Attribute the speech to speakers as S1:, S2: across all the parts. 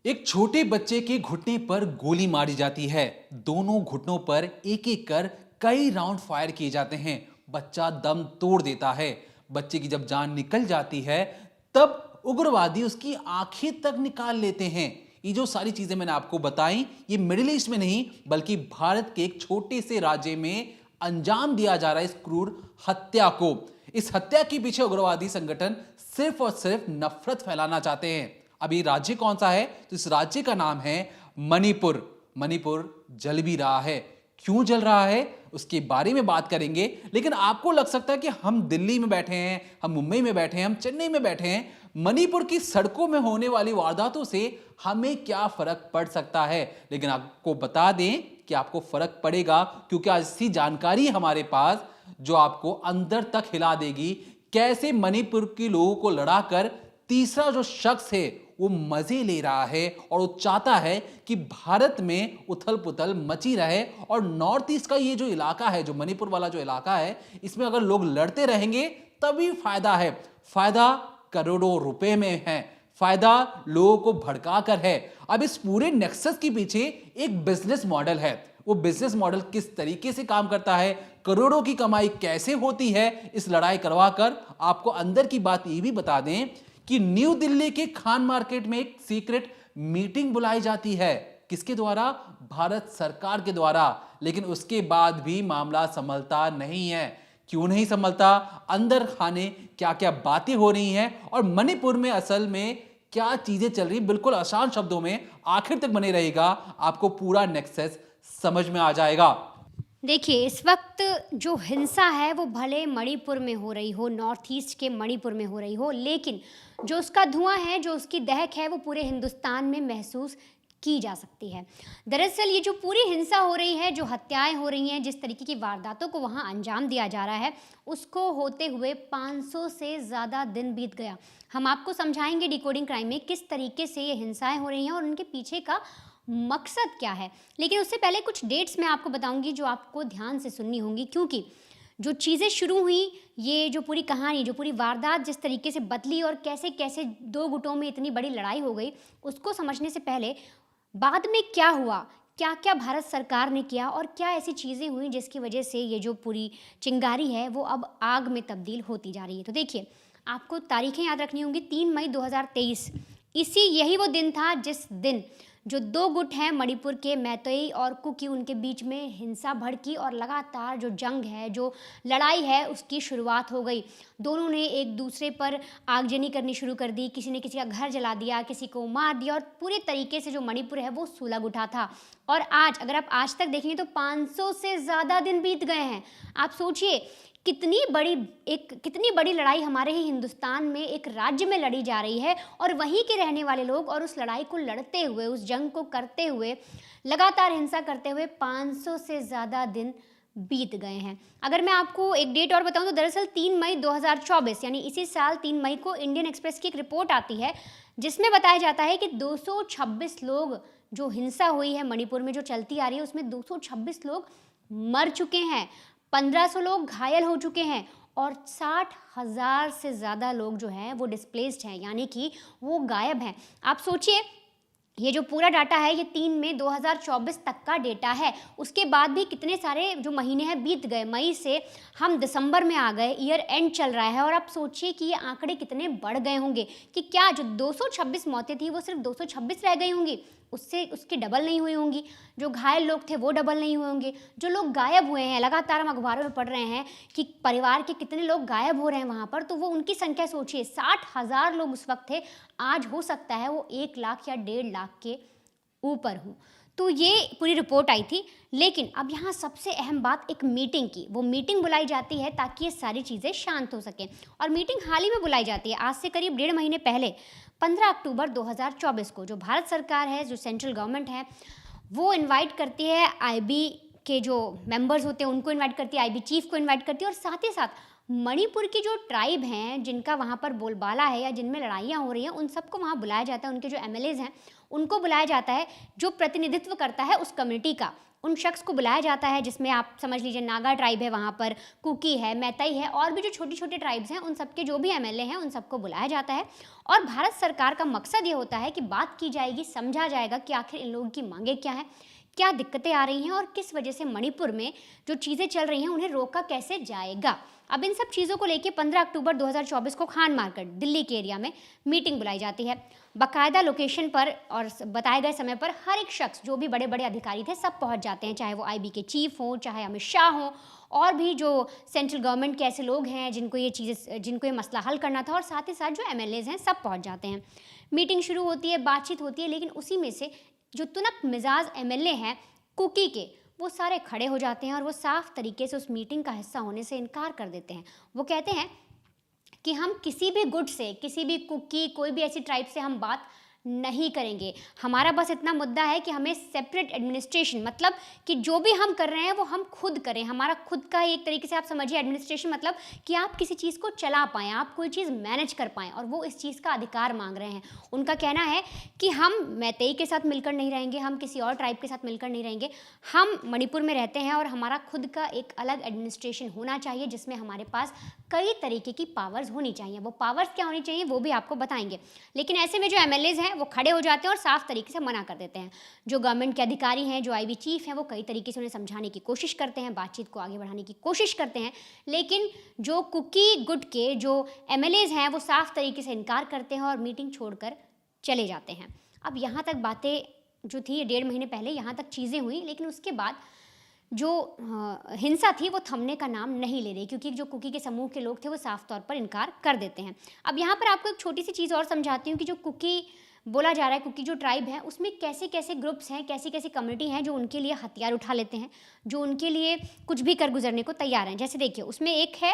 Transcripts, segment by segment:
S1: एक छोटे बच्चे के घुटने पर गोली मारी जाती है। दोनों घुटनों पर एक एक कर कई राउंड फायर किए जाते हैं। बच्चा दम तोड़ देता है। बच्चे की जब जान निकल जाती है तब उग्रवादी उसकी आंखें तक निकाल लेते हैं। ये जो सारी चीजें मैंने आपको बताई, ये मिडिल ईस्ट में नहीं बल्कि भारत के एक छोटे से राज्य में अंजाम दिया जा रहा है इस क्रूर हत्या को। इस हत्या के पीछे उग्रवादी संगठन सिर्फ और सिर्फ नफरत फैलाना चाहते हैं। अब ये राज्य कौन सा है? तो इस राज्य का नाम है मणिपुर। मणिपुर जल भी रहा है। क्यों जल रहा है उसके बारे में बात करेंगे। लेकिन आपको लग सकता है कि हम दिल्ली में बैठे हैं, हम मुंबई में बैठे हैं, हम चेन्नई में बैठे हैं, मणिपुर की सड़कों में होने वाली वारदातों से हमें क्या फर्क पड़ सकता है। लेकिन आपको बता दें कि आपको फर्क पड़ेगा, क्योंकि ऐसी जानकारी हमारे पास जो आपको अंदर तक हिला देगी। कैसे मणिपुर के लोगों को लड़ाकर तीसरा जो शख्स है वो मजे ले रहा है और वो चाहता है कि भारत में उथल पुथल मची रहे। और नॉर्थ ईस्ट का ये जो इलाका है, जो मणिपुर वाला जो इलाका है, इसमें अगर लोग लड़ते रहेंगे तभी फायदा है। फायदा करोड़ों रुपए में है, फायदा लोगों को भड़का कर है। अब इस पूरे नेक्सस के पीछे एक बिजनेस मॉडल है। वो बिजनेस मॉडल किस तरीके से काम करता है, करोड़ों की कमाई कैसे होती है इस लड़ाई करवाकर, आपको अंदर की बात ये भी बता दें कि न्यू दिल्ली के खान मार्केट में एक सीक्रेट मीटिंग बुलाई जाती है। किसके द्वारा? भारत सरकार के द्वारा। लेकिन उसके बाद भी मामला संभलता नहीं है। क्यों नहीं संभलता? अंदर खाने क्या क्या बातें हो रही हैं और मणिपुर में असल में क्या चीजें चल रही, बिल्कुल आसान शब्दों में आखिर तक बने रहेगा, आपको पूरा नेक्सस समझ में आ जाएगा।
S2: देखिए, इस वक्त जो हिंसा है वो भले मणिपुर में हो रही हो, नॉर्थ ईस्ट के मणिपुर में हो रही हो, लेकिन जो उसका धुआं है, जो उसकी दहक है, वो पूरे हिंदुस्तान में महसूस की जा सकती है। दरअसल ये जो पूरी हिंसा हो रही है, जो हत्याएं हो रही हैं, जिस तरीके की वारदातों को वहाँ अंजाम दिया जा रहा है, उसको होते हुए 500 से ज़्यादा दिन बीत गया। हम आपको समझाएंगे डिकोडिंग क्राइम में किस तरीके से ये हिंसाएं हो रही हैं और उनके पीछे का मकसद क्या है। लेकिन उससे पहले कुछ डेट्स मैं आपको बताऊंगी जो आपको ध्यान से सुननी होंगी, क्योंकि जो चीज़ें शुरू हुई, ये जो पूरी कहानी, जो पूरी वारदात जिस तरीके से बदली और कैसे कैसे दो गुटों में इतनी बड़ी लड़ाई हो गई, उसको समझने से पहले बाद में क्या हुआ, क्या क्या भारत सरकार ने किया और क्या ऐसी चीज़ें हुई जिसकी वजह से ये जो पूरी चिंगारी है वो अब आग में तब्दील होती जा रही है। तो देखिए, आपको तारीखें याद रखनी होंगी। 3 मई 2023, यही वो दिन था जिस दिन जो दो गुट हैं मणिपुर के, मैतेई और कुकी, उनके बीच में हिंसा भड़की और लगातार जो जंग है, जो लड़ाई है, उसकी शुरुआत हो गई। दोनों ने एक दूसरे पर आगजनी करनी शुरू कर दी। किसी ने किसी का घर जला दिया, किसी को मार दिया और पूरे तरीके से जो मणिपुर है वो सुलग उठा था। और आज अगर आप आज तक देखेंगे तो 500 से ज़्यादा दिन बीत गए हैं। आप सोचिए कितनी बड़ी लड़ाई हमारे ही हिंदुस्तान में एक राज्य में लड़ी जा रही है और वहीं के रहने वाले लोग, और उस लड़ाई को लड़ते हुए, उस जंग को करते हुए, लगातार हिंसा करते हुए 500 से ज़्यादा दिन बीत गए हैं। अगर मैं आपको एक डेट और बताऊं तो दरअसल 3 मई 2024 यानी इसी साल 3 मई को इंडियन एक्सप्रेस की एक रिपोर्ट आती है जिसमें बताया जाता है कि 226 लोग, जो हिंसा हुई है मणिपुर में जो चलती आ रही है, उसमें 226 लोग मर चुके हैं, 1500 लोग घायल हो चुके हैं और 60,000 से ज़्यादा लोग जो हैं वो डिस्प्लेस्ड हैं, यानी कि वो गायब हैं। आप सोचिए, ये जो पूरा डाटा है ये 3 मई 2024 तक का डेटा है। उसके बाद भी कितने सारे जो महीने हैं बीत गए। मई से हम दिसंबर में आ गए, ईयर एंड चल रहा है और आप सोचिए कि ये आंकड़े कितने बढ़ गए होंगे कि क्या जो 226 मौतें थी वो सिर्फ 226 रह गई होंगी, उसकी डबल नहीं हुई होंगी। जो घायल लोग थे वो डबल नहीं हुए होंगे। जो लोग गायब हुए हैं, लगातार हम अखबारों में पढ़ रहे हैं कि परिवार के कितने लोग गायब हो रहे हैं वहाँ पर, तो वो उनकी संख्या सोचिए, 60,000 लोग उस वक्त थे। आज हो सकता है वो 1 लाख या 1.5 लाख के ऊपर हो। तो ये पूरी रिपोर्ट आई थी। लेकिन अब यहाँ सबसे अहम बात एक मीटिंग की। वो मीटिंग बुलाई जाती है ताकि ये सारी चीज़ें शांत हो सकें, और मीटिंग हाल ही में बुलाई जाती है, आज से करीब 1.5 महीने पहले, 15 अक्टूबर 2024 को। जो भारत सरकार है, जो सेंट्रल गवर्नमेंट है, वो इनवाइट करती है आईबी के जो मेंबर्स होते हैं उनको इनवाइट करती है, आईबी चीफ को इनवाइट करती है और साथ ही साथ मणिपुर की जो ट्राइब हैं, जिनका वहाँ पर बोलबाला है या जिनमें लड़ाइयाँ हो रही हैं, उन सबको वहाँ बुलाया जाता है। उनके जो एमएलएज़ हैं, उनको बुलाया जाता है, जो प्रतिनिधित्व करता है उस कम्युनिटी का। उन शख्स को बुलाया जाता है, जिसमें आप समझ लीजिए नागा ट्राइब है वहाँ पर, कुकी है, मैतई है, और भी जो छोटी-छोटी ट्राइब्स हैं, उन सबके जो भी एमएलए हैं, उन सबको बुलाया जाता है। और भारत सरकार का मकसद ये होता है कि बात की जाएगी, समझा जाएगा कि आखिर इन लोगों की माँगें क्या हैं, क्या दिक्कतें आ रही हैं और किस वजह से मणिपुर में जो चीज़ें चल रही हैं, उन्हें रोका कैसे जाएगा। अब इन सब चीज़ों को लेके 15 अक्टूबर 2024 को खान मार्केट, दिल्ली के एरिया में मीटिंग बुलाई जाती है। बाकायदा लोकेशन पर और बताए गए समय पर हर एक शख्स, जो भी बड़े-बड़े अधिकारी थे, सब पहुंच जाते हैं, चाहे वो आईबी के चीफ हों, चाहे अमित शाह हों, और भी जो सेंट्रल गवर्नमेंट के ऐसे लोग हैं जिनको ये मसला हल करना था, और साथ ही साथ जो एमएलएज़ हैं, सब पहुँच जाते हैं। मीटिंग शुरू होती है, बातचीत होती है, लेकिन उसी में से जो तुनक मिजाज एमएलए हैं कुकी के, वो सारे खड़े हो जाते हैं और वो साफ तरीके से उस मीटिंग का हिस्सा होने से इनकार कर देते हैं। वो कहते हैं कि हम किसी भी गुट से, किसी भी कुकी, कोई भी ऐसी ट्राइब से हम बात नहीं करेंगे। हमारा बस इतना मुद्दा है कि हमें सेपरेट एडमिनिस्ट्रेशन, मतलब कि जो भी हम कर रहे हैं वो हम खुद करें। हमारा खुद का एक तरीके से आप समझिए एडमिनिस्ट्रेशन, मतलब कि आप किसी चीज़ को चला पाएँ, आप कोई चीज़ मैनेज कर पाएँ, और वो इस चीज़ का अधिकार मांग रहे हैं। उनका कहना है कि हम मैतेई के साथ मिलकर नहीं रहेंगे, हम किसी और ट्राइब के साथ मिलकर नहीं रहेंगे, हम मणिपुर में रहते हैं और हमारा खुद का एक अलग एडमिनिस्ट्रेशन होना चाहिए, जिसमें हमारे पास कई तरीके की पावर्स होनी चाहिए। वो पावर्स क्या होनी चाहिए वो भी आपको बताएंगे। लेकिन ऐसे में जो एमएलएज़ हैं वो खड़े हो जाते हैं और साफ तरीके से मना कर देते हैं। जो गवर्नमेंट के अधिकारी हैं, जो आईबी चीफ हैं, वो कई तरीके से उन्हें समझाने की कोशिश करते हैं, बातचीत को आगे बढ़ाने की कोशिश करते हैं, लेकिन जो कुकी गुट के जो एमएलएज़ हैं वो साफ तरीके से इनकार करते हैं और मीटिंग छोड़कर चले जाते हैं। अब यहाँ तक बातें जो थी 1.5 महीने पहले यहाँ तक चीज़ें हुई, लेकिन उसके बाद जो हिंसा थी वो थमने का नाम नहीं ले रही, क्योंकि जो कुकी के समूह के लोग थे वो साफ तौर पर इनकार कर देते हैं। अब यहाँ पर आपको एक छोटी सी चीज़ और समझाती हूँ कि जो कुकी बोला जा रहा है, कुकी जो ट्राइब है, उसमें कैसे कैसे ग्रुप्स हैं, कैसी कैसी कम्युनिटी हैं जो उनके लिए हथियार उठा लेते हैं, जो उनके लिए कुछ भी कर गुजरने को तैयार हैं। जैसे देखिए, उसमें एक है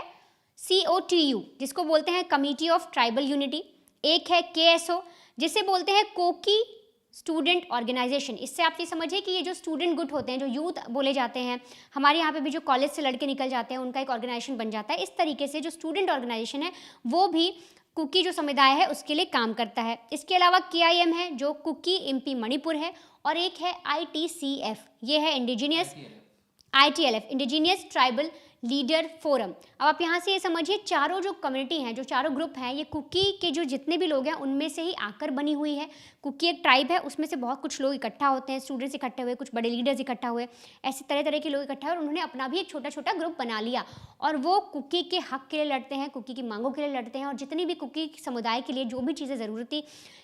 S2: COTU, जिसको बोलते हैं कमिटी ऑफ ट्राइबल यूनिटी, एक है KSO, जिसे बोलते हैं कोकी स्टूडेंट ऑर्गेनाइजेशन। इससे आप ये समझिए कि ये जो स्टूडेंट गुट होते हैं, जो यूथ बोले जाते हैं, हमारे यहाँ पे भी जो कॉलेज से लड़के निकल जाते हैं, उनका एक ऑर्गेनाइजेशन बन जाता है। इस तरीके से जो स्टूडेंट ऑर्गेनाइजेशन है वो भी कुकी जो समुदाय है उसके लिए काम करता है। इसके अलावा KIM है जो कुकी MP मणिपुर है, और एक है ITCF, ये है ITLF indigenous tribal leader forum. अब आप यहाँ से ये समझिए, चारों जो कम्युनिटी हैं, जो चारों ग्रुप हैं, ये कुकी के जो जितने भी लोग हैं उनमें से ही आकर बनी हुई है। कुकी एक ट्राइब है, उसमें से बहुत कुछ लोग इकट्ठा होते हैं, स्टूडेंट्स इकट्ठे हुए, कुछ बड़े लीडर्स इकट्ठा हुए, ऐसे तरह तरह के लोग इकट्ठा हुए, और उन्होंने अपना भी एक छोटा छोटा ग्रुप बना लिया, और वो कुकी के हक के लिए लड़ते हैं, कुकी की मांगों के लिए लड़ते हैं, और जितनी भी कुकी समुदाय के लिए जो भी ज़रूरती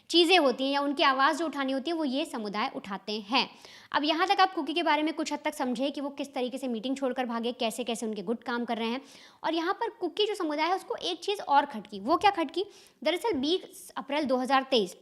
S2: चीज़ें होती हैं या उनकी आवाज़ जो उठानी होती है, वो ये समुदाय उठाते हैं। अब यहाँ तक आप कुकी के बारे में कुछ हद तक समझे कि वो किस तरीके से मीटिंग छोड़कर भागे, कैसे कैसे उनके गुट काम कर रहे हैं। और यहाँ पर कुकी जो समुदाय है उसको एक चीज़ और खटकी। वो क्या खटकी? दरअसल 20 अप्रैल 2023,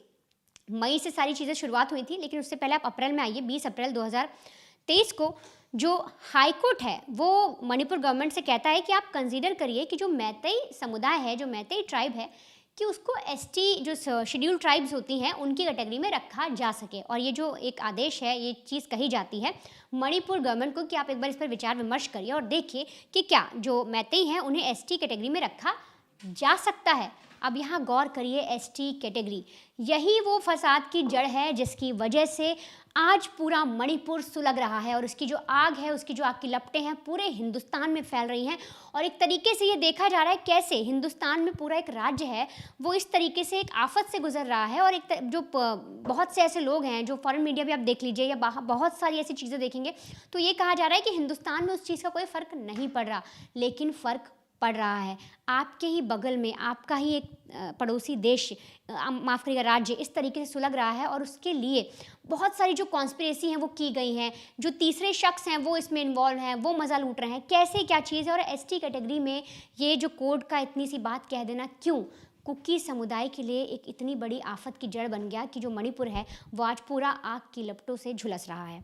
S2: मई से सारी चीज़ें शुरुआत हुई थी, लेकिन उससे पहले आप अप्रैल में आइए। 20 अप्रैल 2023 को जो हाई कोर्ट है वो मणिपुर गवर्नमेंट से कहता है कि आप कंसीडर करिए कि जो मैतेई समुदाय है, जो मैतेई ट्राइब है, कि उसको ST जो शेड्यूल ट्राइब्स होती हैं उनकी कैटेगरी में रखा जा सके। और ये जो एक आदेश है, ये चीज़ कही जाती है मणिपुर गवर्नमेंट को कि आप एक बार इस पर विचार विमर्श करिए और देखिए कि क्या जो मैतेई हैं उन्हें ST कैटेगरी में रखा जा सकता है। अब यहाँ गौर करिए, ST कैटेगरी, यही वो फसाद की जड़ है जिसकी वजह से आज पूरा मणिपुर सुलग रहा है, और उसकी जो आग है, उसकी जो आग की लपटें हैं पूरे हिंदुस्तान में फैल रही हैं। और एक तरीके से ये देखा जा रहा है कैसे हिंदुस्तान में पूरा एक राज्य है वो इस तरीके से एक आफत से गुजर रहा है। और एक जो बहुत से ऐसे लोग हैं, जो फॉरेन मीडिया भी आप देख लीजिए या बहुत सारी ऐसी चीज़ें देखेंगे, तो ये कहा जा रहा है कि हिंदुस्तान में उस चीज़ का कोई फ़र्क नहीं पड़ रहा, लेकिन फ़र्क पड़ रहा है। आपके ही बगल में आपका ही एक पड़ोसी देश, माफ़ करिएगा राज्य, इस तरीके से सुलग रहा है, और उसके लिए बहुत सारी जो कॉन्स्पिरेसी हैं वो की गई हैं, जो तीसरे शख्स हैं वो इसमें इन्वॉल्व हैं, वो मज़ा लूट रहे हैं, कैसे क्या चीज़ है। और ST कैटेगरी में ये जो कोड का इतनी सी बात कह देना क्यों कुकी समुदाय के लिए एक इतनी बड़ी आफत की जड़ बन गया कि जो मणिपुर है वो आज पूरा आग की लपटों से झुलस रहा है।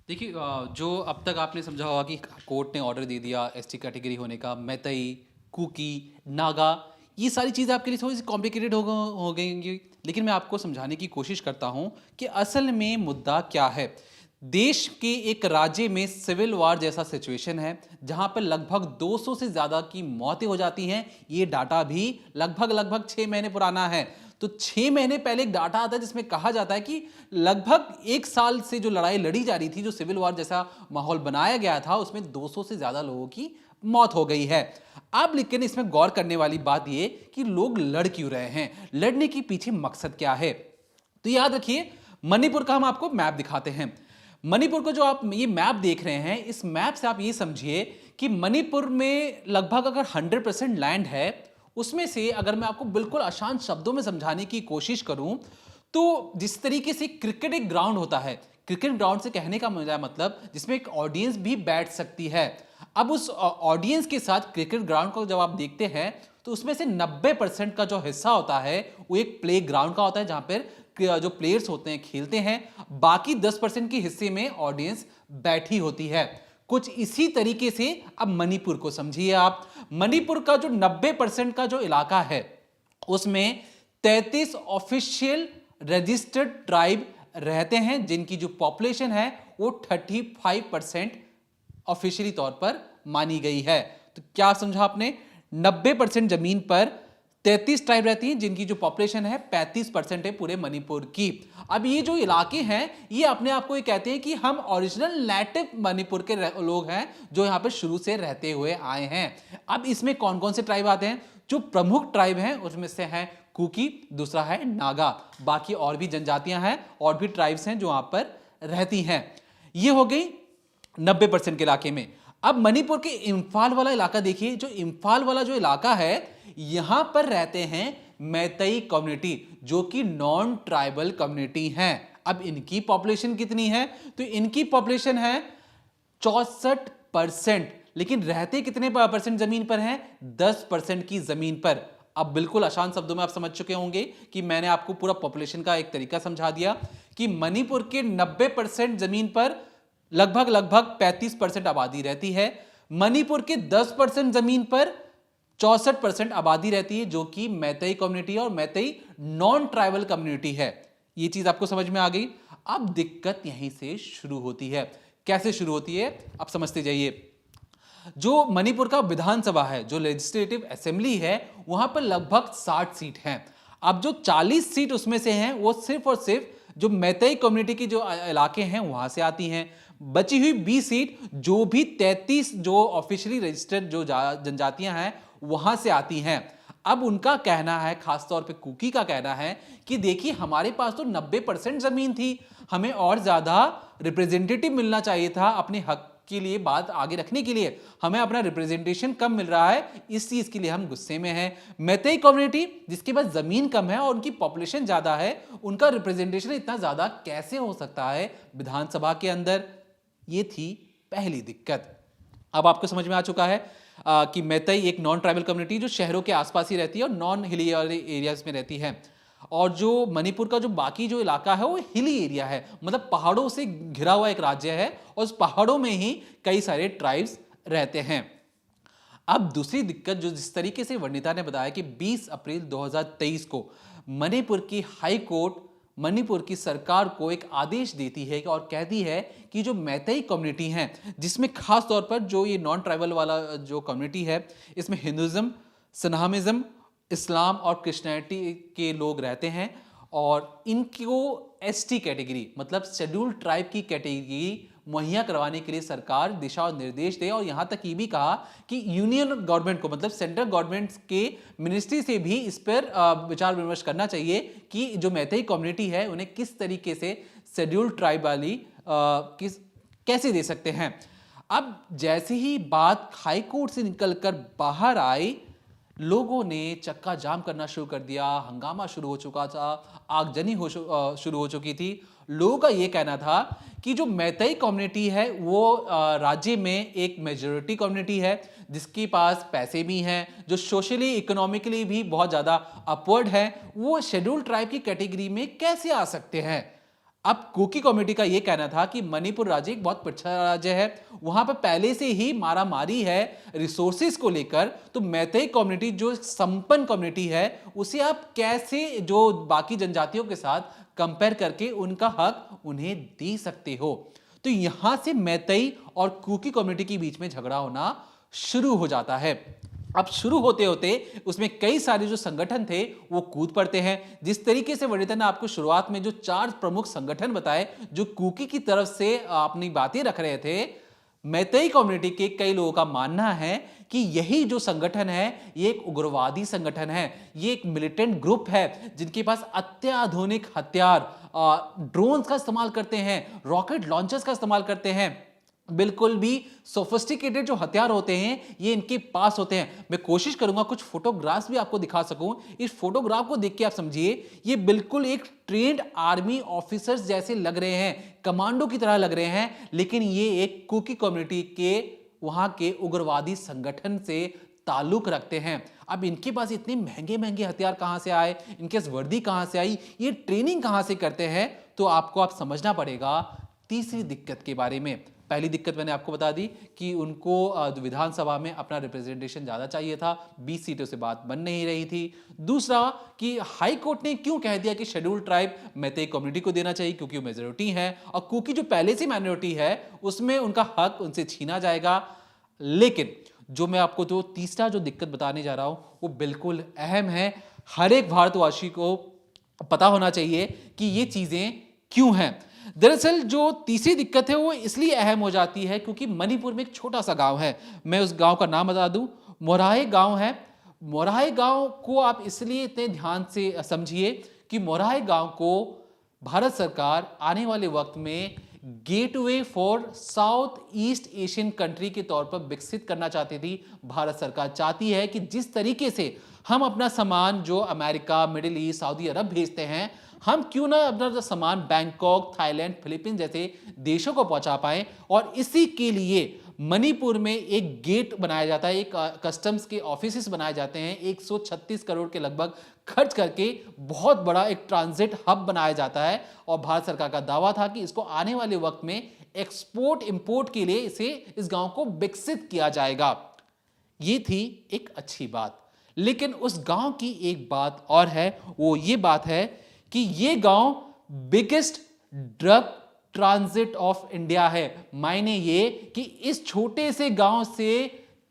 S1: देखिए, जो अब तक आपने समझा होगा कि कोर्ट ने ऑर्डर दे दिया ST कैटेगरी होने का, मैतई, कुकी, नागा, ये सारी चीज़ें आपके लिए थोड़ी सी कॉम्प्लिकेटेड हो गई, लेकिन मैं आपको समझाने की कोशिश करता हूँ कि असल में मुद्दा क्या है। देश के एक राज्य में सिविल वार जैसा सिचुएशन है जहां पर लगभग 200 से ज्यादा की मौतें हो जाती हैं। ये डाटा भी लगभग 6 महीने पुराना है। तो 6 महीने पहले एक डाटा आता है जिसमें कहा जाता है कि लगभग 1 साल से जो लड़ाई लड़ी जा रही थी, जो सिविल वार जैसा माहौल बनाया गया था, उसमें 200 से ज्यादा लोगों की मौत हो गई है। अब लेकिन इसमें गौर करने वाली बात यह कि लोग लड़ क्यों रहे हैं, लड़ने के पीछे मकसद क्या है। तो याद रखिए, मणिपुर का हम आपको मैप दिखाते हैं। मणिपुर को जो आप ये मैप देख रहे हैं, इस मैप से आप ये समझिए कि मणिपुर में लगभग अगर 100% लैंड है, उसमें से अगर मैं आपको बिल्कुल आसान शब्दों में समझाने की कोशिश करूं तो जिस तरीके से क्रिकेट एक ग्राउंड होता है, क्रिकेट ग्राउंड से कहने का मेरा मतलब जिसमें एक ऑडियंस भी बैठ सकती है। अब उस ऑडियंस के साथ क्रिकेट ग्राउंड को जब आप देखते हैं तो उसमें से 90% का जो हिस्सा होता है वो एक प्ले ग्राउंड का होता है, जहां पर जो प्लेयर्स होते हैं खेलते हैं। बाकी 10% के हिस्से में ऑडियंस बैठी होती है। कुछ इसी तरीके से अब मणिपुर को समझिए आप। मणिपुर का जो 90% का जो इलाका है उसमें 33 ऑफिशियल रजिस्टर्ड ट्राइब रहते हैं, जिनकी जो पॉपुलेशन है वो 35% ऑफिशियली तौर पर मानी गई है। तो क्या समझा आपने, 90% जमीन पर 33 ट्राइब रहती हैं, जिनकी जो पॉपुलेशन है 35% है पूरे मणिपुर की। अब ये जो इलाके हैं ये अपने आप को ये कहते हैं कि हम ओरिजिनल नेटिव मणिपुर के लोग हैं जो यहाँ पर शुरू से रहते हुए आए हैं। अब इसमें कौन कौन से ट्राइब आते हैं, जो प्रमुख ट्राइब हैं उसमें से हैं कुकी, दूसरा है नागा, बाकी और भी जनजातियां हैं और भी ट्राइब्स हैं जो वहां पर रहती हैं। ये हो गई 90% के इलाके में। अब मणिपुर के इम्फाल वाला इलाका देखिए, जो इम्फाल वाला जो इलाका है यहां पर रहते हैं मैतेई कम्युनिटी, जो कि नॉन ट्राइबल कम्युनिटी हैं। अब इनकी पॉपुलेशन कितनी है, तो इनकी पॉपुलेशन है 64%, लेकिन रहते कितने परसेंट जमीन पर हैं, 10% की जमीन पर। अब बिल्कुल आसान शब्दों में आप समझ चुके होंगे कि मैंने आपको पूरा पॉपुलेशन का एक तरीका समझा दिया कि मणिपुर के 90% जमीन पर लगभग 35% आबादी रहती है। मणिपुर के 10% जमीन पर 64% आबादी रहती है, जो कि मैतेई कम्युनिटी और मैतेई नॉन ट्राइबल कम्युनिटी है। ये चीज आपको समझ में आ गई। अब दिक्कत यहीं से शुरू होती है। कैसे शुरू होती है, आप समझते जाइए। जो मणिपुर का विधानसभा है, जो लेजिस्लेटिव असेंबली है, वहां पर लगभग 60 सीट हैं। अब जो 40 सीट उसमें से हैं वो सिर्फ और सिर्फ जो मैतेई कम्युनिटी की जो इलाके हैं वहां से आती हैं। बची हुई 20 सीट जो भी 33 जो ऑफिशियली रजिस्टर्ड जो जनजातियां हैं वहां से आती हैं। अब उनका कहना है, खासतौर पे कुकी का कहना है कि देखिए हमारे पास तो 90% जमीन थी, हमें और ज्यादा रिप्रेजेंटेटिव मिलना चाहिए था अपने हक के लिए, बात आगे रखने के लिए। हमें अपना रिप्रेजेंटेशन कम मिल रहा है, इस चीज के लिए हम गुस्से में हैं। मैतेई कम्युनिटी जिसके पास जमीन कम है और उनकी पॉपुलेशन ज्यादा है, उनका रिप्रेजेंटेशन इतना ज्यादा कैसे हो सकता है विधानसभा के अंदर। ये थी पहली दिक्कत। अब आपको समझ में आ चुका है कि मैतेई एक नॉन ट्राइबल कम्युनिटी जो शहरों के आसपास ही रहती है और नॉन हिली एरियाज में रहती है, और जो मणिपुर का जो बाकी जो इलाका है वो हिली एरिया है, मतलब पहाड़ों से घिरा हुआ एक राज्य है और उस पहाड़ों में ही कई सारे ट्राइब्स रहते हैं। अब दूसरी दिक्कत जो जिस तरीके से वर्णिता ने बताया कि 20 अप्रैल 2023 को मणिपुर की हाई कोर्ट मणिपुर की सरकार को एक आदेश देती है और कहती है कि जो मैतेई कम्युनिटी हैं, जिसमें खास तौर पर जो ये नॉन ट्राइबल वाला जो कम्युनिटी है, इसमें हिंदुइज्म, सनामिज्म, इस्लाम और क्रिश्चियनिटी के लोग रहते हैं, और इनको एसटी कैटेगरी मतलब शेड्यूल्ड ट्राइब की कैटेगरी मुहैया करवाने के लिए सरकार दिशा और निर्देश दे। और यहां तक ये भी कहा कि यूनियन गवर्नमेंट को मतलब सेंट्रल गवर्नमेंट के मिनिस्ट्री से भी इस पर विचार विमर्श करना चाहिए कि जो मैतेई कम्युनिटी है उन्हें किस तरीके से शेड्यूल्ड ट्राइब वाली कैसे दे सकते हैं। अब जैसे ही बात हाई कोर्ट से निकलकर बाहर आई, लोगों ने चक्का जाम करना शुरू कर दिया, हंगामा शुरू हो चुका था, आगजनी शुरू हो चुकी थी। लोगों का यह कहना था कि जो मैतेई कम्युनिटी है वो राज्य में एक मेजॉरिटी कम्युनिटी है, जिसके पास पैसे भी हैं, जो सोशली इकोनॉमिकली भी बहुत ज़्यादा अपवर्ड है, वो शेड्यूल्ड ट्राइब की कैटेगरी में कैसे आ सकते हैं। अब कुकी कम्युनिटी का यह कहना था कि मणिपुर राज्य एक बहुत पिछड़ा राज्य है, वहां पर पहले से ही मारा मारी है रिसोर्सेज को लेकर, तो मैतेई कम्युनिटी जो संपन्न कम्युनिटी है उसे आप कैसे जो बाकी जनजातियों के साथ कंपेयर करके उनका हक उन्हें दे सकते हो। तो यहां से मैतेई और कुकी कम्युनिटी के बीच में झगड़ा होना शुरू हो जाता है। अब शुरू होते होते उसमें कई सारे जो संगठन थे वो कूद पड़ते हैं। जिस तरीके से वरिता ने आपको शुरुआत में जो 4 प्रमुख संगठन बताए जो कुकी की तरफ से अपनी बातें रख रहे थे, मैतेई कम्युनिटी के कई लोगों का मानना है कि यही जो संगठन है ये एक उग्रवादी संगठन है, ये एक मिलिटेंट ग्रुप है जिनके पास अत्याधुनिक हथियार, ड्रोन्स का इस्तेमाल करते हैं, रॉकेट लॉन्चर्स का इस्तेमाल करते हैं, बिल्कुल भी सोफिस्टिकेटेड जो हथियार होते हैं ये इनके पास होते हैं। मैं कोशिश करूंगा कुछ फोटोग्राफ्स भी आपको दिखा सकूं। इस फोटोग्राफ को देख के आप समझिए ये बिल्कुल एक ट्रेंड आर्मी ऑफिसर्स जैसे लग रहे हैं, कमांडो की तरह लग रहे हैं, लेकिन ये एक कुकी कम्युनिटी के वहां के उग्रवादी संगठन से ताल्लुक रखते हैं। अब इनके पास इतने महंगे महंगे हथियार कहां से आए, इनके पास वर्दी कहां से आई, ये ट्रेनिंग कहां से करते हैं, तो आप समझना पड़ेगा तीसरी दिक्कत के बारे में। पहली दिक्कत मैंने आपको बता दी कि उनको विधानसभा में अपना रिप्रेजेंटेशन ज्यादा चाहिए था, 20 सीटों से बात बन नहीं रही थी। दूसरा कि हाई कोर्ट ने क्यों कह दिया कि शेड्यूल ट्राइब मैतेई कम्युनिटी को देना चाहिए क्योंकि वो मेजोरिटी है और कुकी जो पहले से माइनॉरिटी है उसमें उनका हक उनसे छीना जाएगा। लेकिन जो मैं आपको जो तीसरा जो दिक्कत बताने जा रहा हूं वो बिल्कुल अहम है, हर एक भारतवासी को पता होना चाहिए कि ये चीजें क्यों हैं। दरअसल जो तीसरी दिक्कत है वो इसलिए अहम हो जाती है क्योंकि मणिपुर में एक छोटा सा गांव है, मैं उस गांव का नाम बता दूं, मोराहे गांव है। मोराहे गांव को आप इसलिए इतने ध्यान से समझिए कि मोराहे गांव को भारत सरकार आने वाले वक्त में gateway for south east Asian country के तौर पर विकसित करना चाहती थी। भारत सरकार चाहती है कि जिस तरीके से हम अपना सामान जो अमेरिका, मिडिल ईस्ट, सऊदी अरब भेजते हैं, हम क्यों ना अपना सामान बैंकॉक, थाईलैंड, फिलीपींस जैसे देशों को पहुंचा पाए। और इसी के लिए मणिपुर में एक गेट बनाया जाता है, एक कस्टम्स के ऑफिसेस बनाए जाते हैं, 136 करोड़ के लगभग खर्च करके बहुत बड़ा एक ट्रांजिट हब बनाया जाता है। और भारत सरकार का दावा था कि इसको आने वाले वक्त में एक्सपोर्ट इंपोर्ट के लिए इस गांव को विकसित किया जाएगा। ये थी एक अच्छी बात, लेकिन उस गांव की एक बात और है, वो ये बात है कि ये गांव biggest drug transit of India है। मायने ये कि इस छोटे से गांव से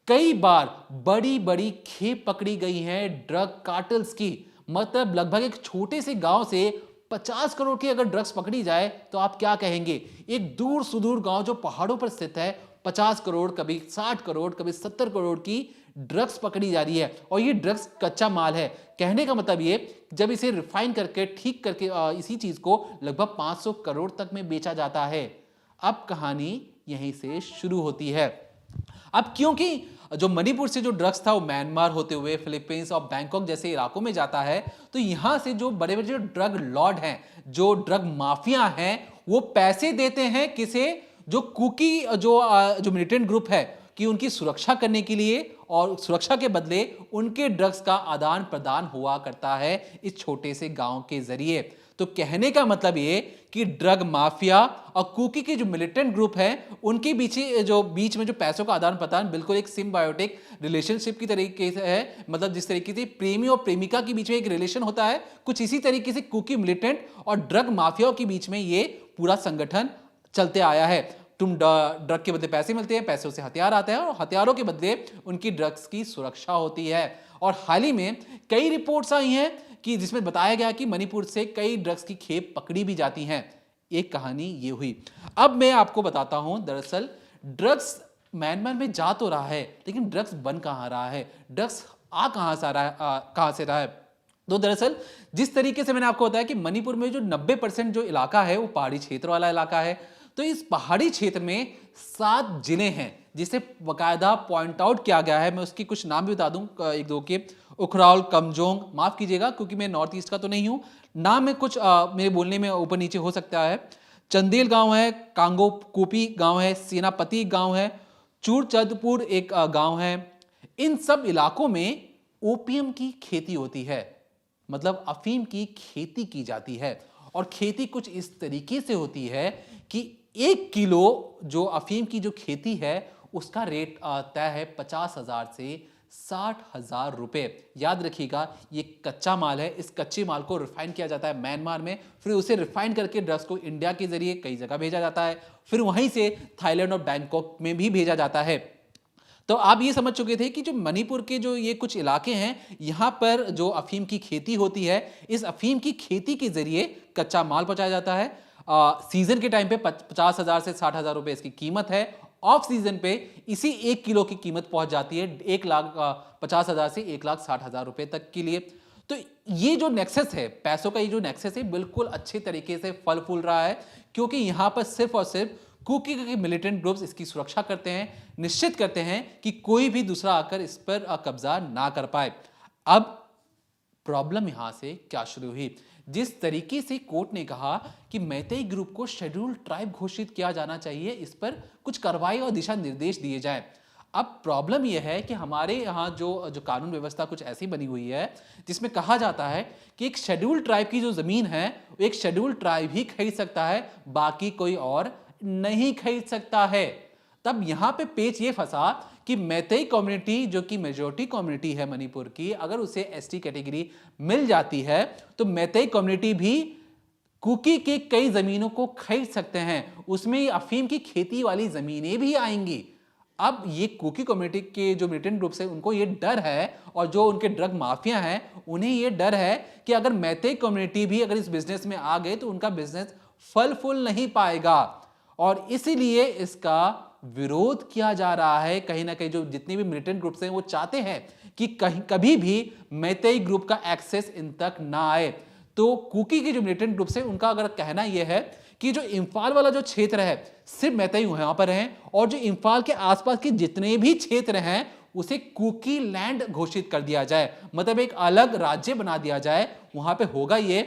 S1: कई बार बड़ी बड़ी खेप पकड़ी गई हैं ड्रग कार्टल्स की। मतलब लगभग एक छोटे से गांव से 50 करोड़ की अगर ड्रग्स पकड़ी जाए तो आप क्या कहेंगे। एक दूर सुदूर गांव जो पहाड़ों पर स्थित है, 50 करोड़, कभी 60 करोड़, कभी 70 करोड़ की ड्रग्स पकड़ी जा रही है। और ये ड्रग्स कच्चा माल है। कहने का मतलब ये, जब इसे रिफाइन करके ठीक करके इसी चीज को लगभग 500 करोड़ तक में बेचा जाता है। अब कहानी यहीं से शुरू होती है। अब क्योंकि जो मणिपुर से जो ड्रग्स था वो म्यांमार होते हुए फिलीपींस और बैंकॉक जैसे इलाकों में जाता है, तो यहां से जो बड़े बड़े जो ड्रग लॉर्ड हैं, जो ड्रग माफिया हैं, वो पैसे देते हैं किसे, जो कुकी जो मिलिटेंट ग्रुप है, कि उनकी सुरक्षा करने के लिए, और सुरक्षा के बदले उनके ड्रग्स का आदान प्रदान हुआ करता है इस छोटे से गांव के जरिए। तो कहने का मतलब ये कि ड्रग माफिया और कुकी के जो मिलिटेंट ग्रुप है उनके बीच में जो पैसों का आदान प्रदान बिल्कुल एक सिम्बायोटिक रिलेशनशिप की तरीके से है। मतलब जिस तरीके से प्रेमी और प्रेमिका के बीच में एक रिलेशन होता है, कुछ इसी तरीके से कुकी मिलिटेंट और ड्रग माफियाओं के बीच में ये पूरा संगठन चलते आया है। तुम ड्रग के बदले पैसे मिलते हैं, पैसों से हथियार आते हैं और हथियारों के बदले उनकी ड्रग्स की सुरक्षा होती है। और हाल ही में कई रिपोर्ट्स आई हैं कि जिसमें बताया गया कि मणिपुर से कई ड्रग्स की खेप पकड़ी भी जाती हैं। एक कहानी ये हुई। अब मैं आपको बताता हूं, दरअसल ड्रग्स म्यांमार में जा तो रहा है, लेकिन ड्रग्स बन कहां रहा है, ड्रग्स आ कहां से रहा है। तो दरअसल जिस तरीके से मैंने आपको बताया कि मणिपुर में जो 90% जो इलाका है वो पहाड़ी क्षेत्र वाला इलाका है, तो इस पहाड़ी क्षेत्र में 7 जिले हैं जिसे बकायदा पॉइंट आउट किया गया है। मैं उसकी कुछ नाम भी बता दूं, एक दो के, उखराल, कमजोंग, माफ कीजिएगा क्योंकि मैं नॉर्थ ईस्ट का तो नहीं हूं, नाम में कुछ मेरे बोलने में ऊपर नीचे हो सकता है। चंदेल गांव है, कांगो कोपी गांव है, सेनापति गांव है, चूरचंदपुर एक गांव है। इन सब इलाकों में ओपियम की खेती होती है, मतलब अफीम की खेती की जाती है। और खेती कुछ इस तरीके से होती है कि 1 किलो जो अफीम की जो खेती है उसका रेट तय है 50,000 से 60,000 रुपए। याद रखिएगा, ये कच्चा माल है। इस कच्चे माल को रिफाइन किया जाता है म्यांमार में, फिर उसे रिफाइन करके ड्रग्स को इंडिया के जरिए कई जगह भेजा जाता है, फिर वहीं से थाईलैंड और बैंकॉक में भी भेजा जाता है। तो आप ये समझ चुके थे कि जो मणिपुर के जो ये कुछ इलाके हैं, यहाँ पर जो अफीम की खेती होती है, इस अफीम की खेती के जरिए कच्चा माल पहुंचाया जाता है। सीजन के टाइम पे 50,000 से 60,000 रुपए इसकी कीमत है। ऑफ सीजन पे इसी 1 किलो की कीमत पहुंच जाती है 1,50,000 से 1,60,000 रुपए तक के लिए। तो ये जो नेक्सस है, पैसों का ये जो नेक्सस है, बिल्कुल अच्छे तरीके से फल फूल रहा है, क्योंकि यहाँ पर सिर्फ और सिर्फ कुकी के मिलिटेंट ग्रुप्स इसकी सुरक्षा करते हैं, निश्चित करते हैं कि कोई भी दूसरा आकर इस पर कब्जा ना कर पाए। अब प्रॉब्लम यहां से क्या शुरू हुई? जिस तरीके से कोर्ट ने कहा कि मैतेई ग्रुप को शेड्यूल्ड ट्राइब घोषित किया जाना चाहिए, इस पर कुछ कार्रवाई और दिशा निर्देश दिए जाएं। अब प्रॉब्लम यह है कि हमारे यहाँ जो कानून व्यवस्था कुछ ऐसी बनी हुई है जिसमें कहा जाता है कि एक शेड्यूल्ड ट्राइब की जो जमीन है, एक शेड्यूल्ड ट्राइब ही खरीद सकता है, बाकी कोई और नहीं खरीद सकता है। तब यहां पे पेच ये फंसा कि मैतेई कम्युनिटी, जो कि मेजॉरिटी कम्युनिटी है मणिपुर की, अगर उसे एसटी कैटेगरी मिल जाती है तो मैतेई कम्युनिटी भी कुकी के कई जमीनों को खरीद सकते हैं, उसमें अफीम की खेती वाली जमीनें भी आएंगी। अब ये कुकी कम्युनिटी के जो मिलिटेंट ग्रुप्स है, उनको ये डर है, और जो उनके ड्रग माफिया हैं उन्हें ये डर है कि अगर मैतेई कम्युनिटी भी अगर इस बिजनेस में आ गए तो उनका बिजनेस फल फूल नहीं पाएगा, और इसीलिए इसका विरोध किया जा रहा है। कहीं ना कहीं जो जितने भी मिलिटेंट ग्रुप्स हैं वो चाहते हैं कि कभी भी मैतेई ग्रुप का एक्सेस इन तक ना आए। तो कुकी के जो मिलिटेंट ग्रुप्स हैं उनका अगर कहना यह है कि जो इम्फाल वाला जो क्षेत्र है सिर्फ मैतेई यहां पर हैं, और जो इम्फाल के आसपास के जितने भी क्षेत्र हैं उसे कुकी लैंड घोषित कर दिया जाए, मतलब एक अलग राज्य बना दिया जाए। वहां पे होगा ये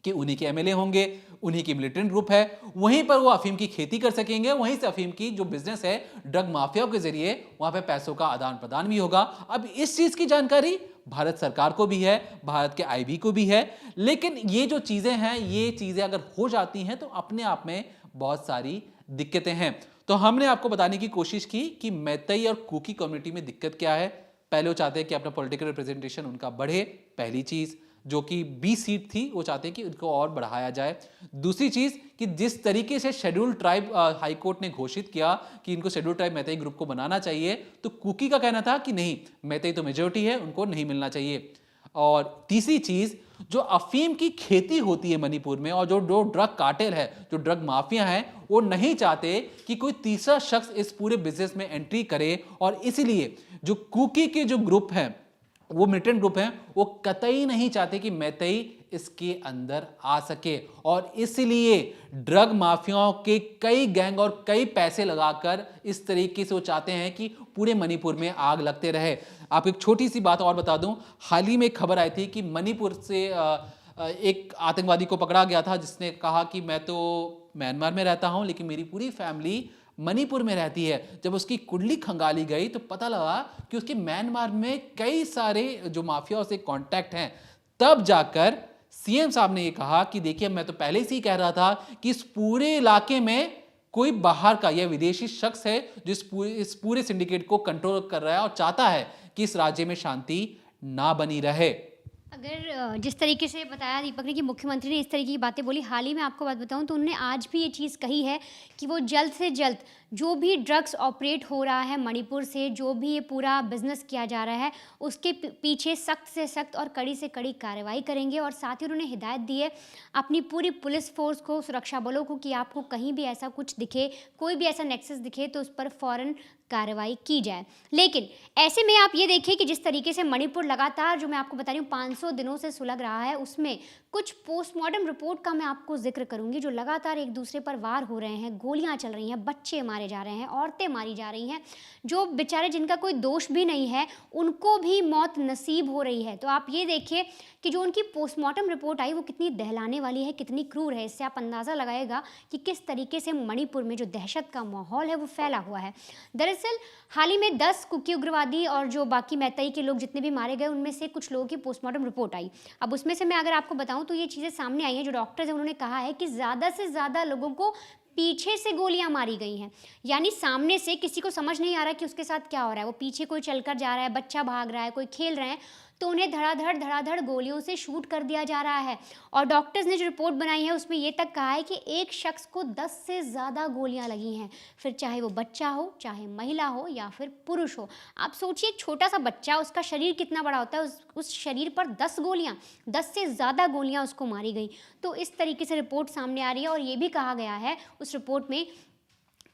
S1: कि उन्हीं के एमएलए होंगे, उन्हीं की मिलिटेंट ग्रुप है, वहीं पर वो अफीम की खेती कर सकेंगे, वहीं से अफीम की जो बिजनेस है ड्रग माफियाओं के जरिए वहां पे पैसों का आदान प्रदान भी होगा। अब इस चीज की जानकारी भारत सरकार को भी है, भारत के आईबी को भी है, लेकिन ये जो चीजें हैं, ये चीजें अगर हो जाती हैं तो अपने आप में बहुत सारी दिक्कतें हैं। तो हमने आपको बताने की कोशिश की कि मैतेई और कुकी कम्युनिटी में दिक्कत क्या है। पहले वो चाहते हैं कि अपना पॉलिटिकल रिप्रेजेंटेशन उनका बढ़े, पहली चीज, जो कि 20 सीट थी वो चाहते हैं कि उनको और बढ़ाया जाए। दूसरी चीज कि जिस तरीके से शेड्यूल्ड ट्राइब हाई कोर्ट ने घोषित किया कि इनको शेड्यूल्ड ट्राइब मैतेई ग्रुप को बनाना चाहिए, तो कुकी का कहना था कि नहीं, मैतेई तो मेजॉरिटी है, उनको नहीं मिलना चाहिए। और तीसरी चीज, जो अफीम की खेती होती है मणिपुर में, और जो ड्रग कार्टेल है, जो ड्रग माफिया है, वो नहीं चाहते कि कोई तीसरा शख्स इस पूरे बिजनेस में एंट्री करे, और इसीलिए जो कुकी के जो ग्रुप हैं, वो मिलिटेंट ग्रुप हैं, वो कतई नहीं चाहते कि मैतेई इसके अंदर आ सके, और इसलिए ड्रग माफियाओं के कई गैंग और कई पैसे लगाकर इस तरीके से वो चाहते हैं कि पूरे मणिपुर में आग लगते रहे। आप एक छोटी सी बात और बता दूं, हाल ही में एक खबर आई थी कि मणिपुर से एक आतंकवादी को पकड़ा गया था जिसने कहा कि मैं तो म्यांमार में रहता हूं लेकिन मेरी पूरी फैमिली मणिपुर में रहती है। जब उसकी कुंडली खंगाली गई तो पता लगा कि उसके म्यांमार में कई सारे जो माफिया से कांटेक्ट हैं। तब जाकर सीएम साहब ने ये कहा कि देखिए, मैं तो पहले से ही कह रहा था कि इस पूरे इलाके में कोई बाहर का या विदेशी शख्स है जो इस पूरे सिंडिकेट को कंट्रोल कर रहा है और चाहता है कि इस राज्य में शांति ना बनी रहे।
S2: अगर जिस तरीके से बताया दीपक ने कि मुख्यमंत्री ने इस तरीके की बातें बोली, हाल ही में आपको बात बताऊं तो उन्होंने आज भी ये चीज़ कही है कि वो जल्द से जल्द जो भी ड्रग्स ऑपरेट हो रहा है मणिपुर से, जो भी ये पूरा बिजनेस किया जा रहा है, उसके पीछे सख्त से सख्त और कड़ी से कड़ी कार्रवाई करेंगे। और साथ ही उन्होंने हिदायत दी है अपनी पूरी पुलिस फोर्स को, सुरक्षा बलों को, कि आपको कहीं भी ऐसा कुछ दिखे, कोई भी ऐसा नेक्सस दिखे तो उस पर फौरन कार्रवाई की जाए। लेकिन ऐसे में आप ये देखिए कि जिस तरीके से मणिपुर लगातार, जो मैं आपको बता रही हूँ, 500 दिनों से सुलग रहा है, उसमें कुछ पोस्टमार्टम रिपोर्ट का मैं आपको जिक्र करूंगी, जो लगातार एक दूसरे पर वार हो रहे हैं, गोलियां चल रही हैं, बच्चे मारे जा रहे हैं, औरतें मारी जा रही हैं, जो बेचारे जिनका कोई दोष भी नहीं है उनको भी मौत नसीब हो रही है। तो आप ये देखिए कि जो उनकी पोस्टमार्टम रिपोर्ट आई वो कितनी दहलाने वाली है, कितनी क्रूर है। इससे आप अंदाज़ा लगाएगा कि किस तरीके से मणिपुर में जो दहशत का माहौल है वो फैला हुआ है। दरअसल हाल ही में 10 कुकी उग्रवादी और जो बाकी मैतेई के लोग जितने भी मारे गए, उनमें से कुछ लोगों की पोस्टमार्टम रिपोर्ट आई। अब उसमें से मैं अगर आपको बताऊं तो ये चीज़ें सामने आई हैं, जो डॉक्टर्स हैं उन्होंने कहा है कि ज़्यादा से ज़्यादा लोगों को पीछे से गोलियां मारी गई हैं। यानी सामने से किसी को समझ नहीं आ रहा कि उसके साथ क्या हो रहा है, वो पीछे कोई चलकर जा रहा है, बच्चा भाग रहा है, कोई खेल रहे हैं, तो उन्हें धड़ाधड़ गोलियों से शूट कर दिया जा रहा है। और डॉक्टर्स ने जो रिपोर्ट बनाई है उसमें ये तक कहा है कि एक शख्स को 10 से ज़्यादा गोलियां लगी हैं, फिर चाहे वो बच्चा हो, चाहे महिला हो या फिर पुरुष हो। आप सोचिए, एक छोटा सा बच्चा, उसका शरीर कितना बड़ा होता है, उस शरीर पर 10 गोलियां, 10 से ज़्यादा गोलियां उसको मारी गई। तो इस तरीके से रिपोर्ट सामने आ रही है। और ये भी कहा गया है उस रिपोर्ट में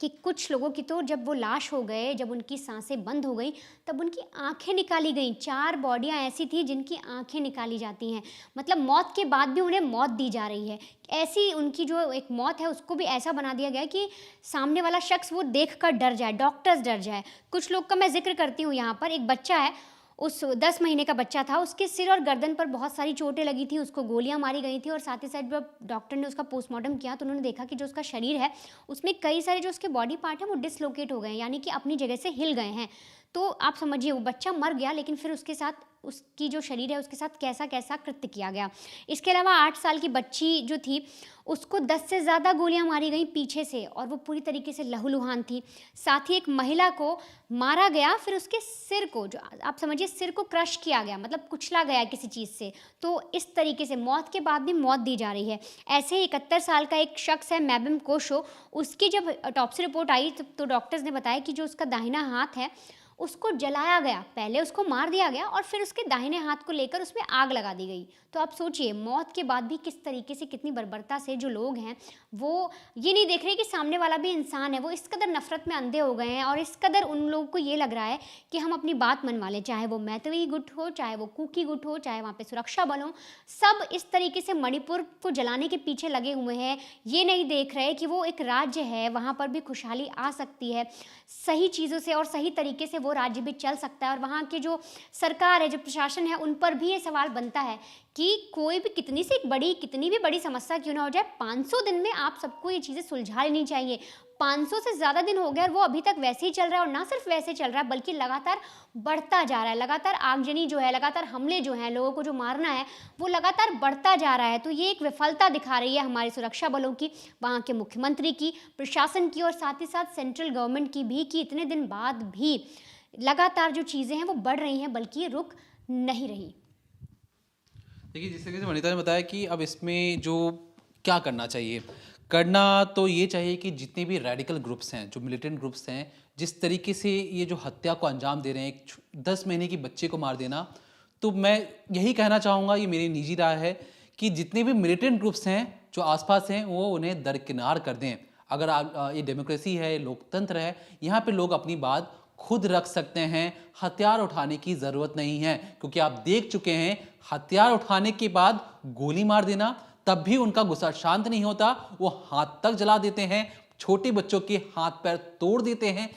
S2: कि कुछ लोगों की तो जब वो लाश हो गए, जब उनकी सांसें बंद हो गई, तब उनकी आंखें निकाली गईं। 4 बॉडियां ऐसी थी जिनकी आंखें निकाली जाती हैं, मतलब मौत के बाद भी उन्हें मौत दी जा रही है। ऐसी उनकी जो एक मौत है उसको भी ऐसा बना दिया गया है कि सामने वाला शख्स वो देखकर डर जाए, डॉक्टर्स डर जाए। कुछ लोग का मैं जिक्र करती हूँ यहाँ पर। एक बच्चा है, उस 10 महीने का बच्चा था, उसके सिर और गर्दन पर बहुत सारी चोटें लगी थी, उसको गोलियां मारी गई थी। और साथ ही साथ जब डॉक्टर ने उसका पोस्टमार्टम किया तो उन्होंने देखा कि जो उसका शरीर है उसमें कई सारे जो उसके बॉडी पार्ट हैं वो डिसलोकेट हो गए हैं, यानी कि अपनी जगह से हिल गए हैं। तो आप समझिए, वो बच्चा मर गया, लेकिन फिर उसके साथ उसकी जो शरीर है उसके साथ कैसा कैसा कृत्य किया गया। इसके अलावा 8 साल की बच्ची जो थी उसको 10 से ज़्यादा गोलियां मारी गई पीछे से, और वो पूरी तरीके से लहूलुहान थी। साथ ही एक महिला को मारा गया, फिर उसके सिर को, जो आप समझिए, सिर को क्रश किया गया, मतलब कुचला गया किसी चीज़ से। तो इस तरीके से मौत के बाद भी मौत दी जा रही है। ऐसे ही 71 साल का एक शख्स है, मैबम कोशो, उसकी जब ऑटोप्सी रिपोर्ट आई तो डॉक्टर्स ने बताया कि जो उसका दाहिना हाथ है उसको जलाया गया। पहले उसको मार दिया गया और फिर उसके दाहिने हाथ को लेकर उसमें आग लगा दी गई। तो आप सोचिए, मौत के बाद भी किस तरीके से, कितनी बर्बरता से जो लोग हैं वो ये नहीं देख रहे कि सामने वाला भी इंसान है। वो इस कदर नफरत में अंधे हो गए हैं और इस कदर उन लोगों को ये लग रहा है कि हम अपनी बात मनवा लें, चाहे वो मैतेई गुट हो, चाहे वो कुकी गुट हो, चाहे वहाँ पे सुरक्षा बल हो, सब इस तरीके से मणिपुर को जलाने के पीछे लगे हुए हैं। ये नहीं देख रहे कि वो एक राज्य है, वहाँ पर भी खुशहाली आ सकती है, सही चीज़ों से और सही तरीके से वो राज्य भी चल सकता है। और वहाँ की जो सरकार है, जो प्रशासन है, उन पर भी ये सवाल बनता है कि कोई भी कितनी भी बड़ी समस्या क्यों ना हो जाए, 500 दिन में आप सबको ये चीज़ें सुलझा लेनी चाहिए। 500 से ज़्यादा दिन हो गए और वो अभी तक वैसे ही चल रहा है, और ना सिर्फ वैसे चल रहा है बल्कि लगातार बढ़ता जा रहा है। लगातार आगजनी जो है, लगातार हमले जो हैं, लोगों को जो मारना है, वो लगातार बढ़ता जा रहा है। तो ये एक विफलता दिखा रही है हमारे सुरक्षा बलों की, वहाँ के मुख्यमंत्री की, प्रशासन की, और साथ ही साथ सेंट्रल गवर्नमेंट की भी, कि इतने दिन बाद भी लगातार जो चीज़ें हैं वो बढ़ रही हैं, बल्कि रुक नहीं रही।
S1: देखिए, जिस तरीके से वनिता ने बताया कि अब इसमें जो क्या करना चाहिए, करना तो ये चाहिए कि जितने भी रेडिकल ग्रुप्स हैं, जो मिलिटेंट ग्रुप्स हैं, जिस तरीके से ये जो हत्या को अंजाम दे रहे हैं, एक 10 महीने की बच्चे को मार देना, तो मैं यही कहना चाहूँगा, ये मेरी निजी राय है, कि जितने भी मिलिटेंट ग्रुप्स हैं जो आसपास हैं वो उन्हें दरकिनार कर दें। अगर ये डेमोक्रेसी है, लोकतंत्र है, यहाँ पे लोग अपनी बात खुद रख सकते हैं, हथियार उठाने की ज़रूरत नहीं है। क्योंकि आप देख चुके हैं, हथियार उठाने के बाद गोली मार देना, तब भी उनका गुस्सा शांत नहीं होता, वो हाथ तक जला देते हैं, छोटे बच्चों के हाथ पैर तोड़ देते हैं,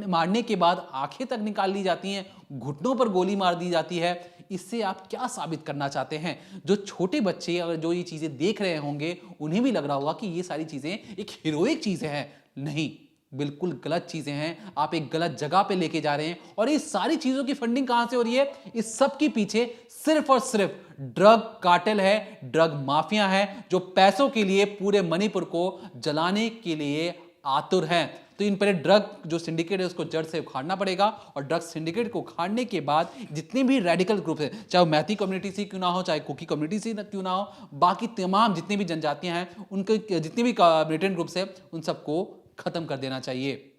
S1: मारने के बाद आंखें तक निकाल ली जाती हैं, घुटनों पर गोली मार दी जाती है। इससे आप क्या साबित करना चाहते हैं? जो छोटे बच्चे अगर जो ये चीज़ें देख रहे होंगे, उन्हें भी लग रहा होगा कि ये सारी चीज़ें एक हीरोइक चीज़ें हैं। नहीं, बिल्कुल गलत चीजें हैं, आप एक गलत जगह पे लेके जा रहे हैं। और इस सारी चीजों की फंडिंग कहां से हो रही है? इस सब के पीछे सिर्फ और सिर्फ ड्रग कार्टेल है, ड्रग माफिया है, जो पैसों के लिए पूरे मणिपुर को जलाने के लिए आतुर हैं। तो इन पर ड्रग जो सिंडिकेट है उसको जड़ से उखाड़ना पड़ेगा, और ड्रग सिंडिकेट को उखाड़ने के बाद जितने भी रेडिकल ग्रुप है, चाहे वो मैती कम्युनिटी से क्यों ना हो, चाहे कुकी कम्युनिटी से क्यों ना हो, बाकी तमाम जितनी भी जनजातियां हैं, उनके जितने भी मिलिटेंट ग्रुप्स हैं, उन सबको खत्म कर देना चाहिए।